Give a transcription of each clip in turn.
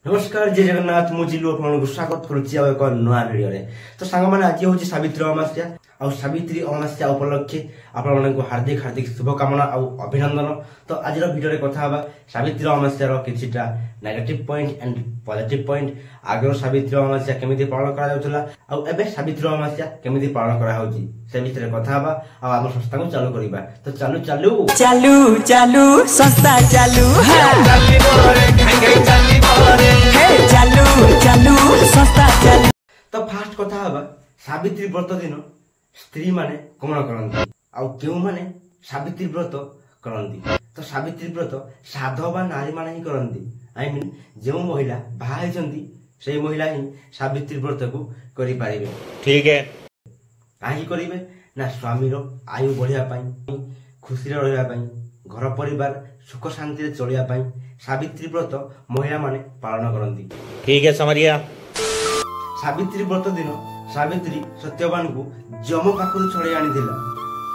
नमस्कार जय जगन्नाथ मुझिलु आपन को स्वागत करूची एक नया वीडियो रे। तो सांग माने आज होची सावित्री अमावास्या और सावित्री अमावास्या उपलक्षे आपण माने को हार्दिक हार्दिक शुभकामना और अभिनंदन। तो आज रो वीडियो रे कथा हबा सावित्री अमावास्या रो किछिटा negative point and positive point. आगे सावित्री अमावास्या केमिति पालन करा जाउतला और एबे सावित्री अमावास्या केमिति पालन करा होची से विषय कथा हबा और हम संस्था को चालू करिबा। तो चालू चालू चालू चालू संस्था चालू चालू चालू संस्था चालू। तो फास्ट कथा हबा सावित्री व्रत दिन स्त्री माने कमन करंती और केउ माने सावित्री व्रत करंती। तो सावित्री व्रत साधव बा नारी माने ही करंती। आई मीन जो महिला बाहा हैचंती से महिला ही सावित्री व्रत को करि पारिबे। ठीक है काहे करिवे ना स्वामी रो आयु बढ़िया पाई, खुशी रे रहया पाई, घर परिवार सुख शांति रे चलिया पाई सावित्री व्रत महिला माने पालन करंती। ठीक है समझ गया। सावित्री व्रत दिन सावित्री सत्यवान को जम पाखु छड़े आनी थिला।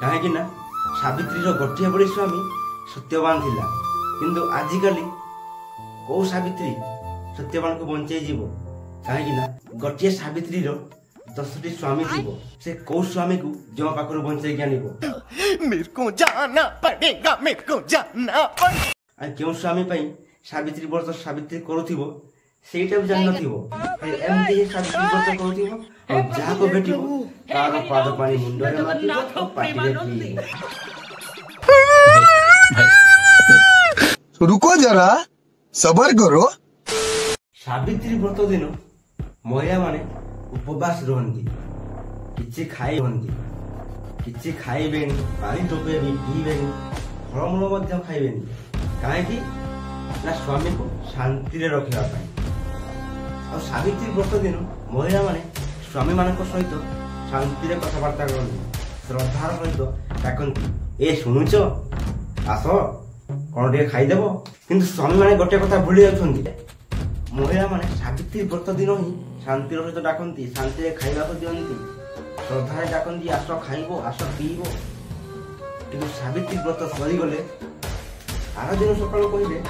काहे ना सावित्री रो गोटिया बड़ी स्वामी सत्यवान थिला, किंतु आजिकाली को सावित्री सत्यवान को बंचाई जीवो। काहे ना गोटिया सावित्री रो 10टी स्वामी जीवो, से को स्वामी को जम पाखु बंचाई के आनिबो। मेरे को जाना पड़ेगा, मेरे को जाना पड़ेगा। आ क्यों स्वामी पई सावित्री व्रत सावित्री करूथिबो सेटा भी जान नथिबो। एमती ही सावित्री व्रत करूथिबो और जहा को भेटिबो तार पाद पानी मुंड रे मातिबो और पाटी रे पीबो। रुको जरा सबर करो। सावित्री व्रत दिन महिला माने उपवास रहंती, किछि खाई रहंती, किछि खाइबेनी, पानी टोपेनी, पीबेनी, फलमूल मध्य खाइबेनी। काहे कि ना स्वामी को शांति रे रखिबा पाई। और सावित्री व्रत दिन महिला माने स्वामी मानक सहित शांति रे कथबार्ता करंती, श्रद्धार सहित डाकंती, ए सुनुच आस कोन रे खाइ देबो। किंतु स्वामी माने गोटे कथा भूली जाउछंती, महिला माने सावित्री व्रत दिन ही शांति रे सहित डाकंती, शांति रे खाइबा को दियंती, श्रद्धा रे डाकंती, आस खाइबो आस पीबो। किंतु सावित्री व्रत सरी गले आर दिन सकाळ कहिले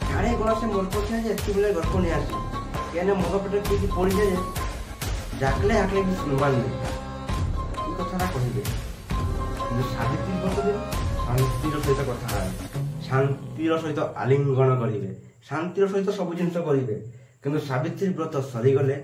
काणे गला से मोर पछे जे एति बेले गप नै आसी केने मोर पेटे की पड़ी जाए डाकले हाकले की सुनबान नै ई कथाटा कहिबे। किंतु सावित्री व्रत दिन शांतिर सहित कथा शांतिर सहित आलिंगन करिवे, शांतिर सहित सब जिनिस करिवे। किंतु सावित्री व्रत सरी गले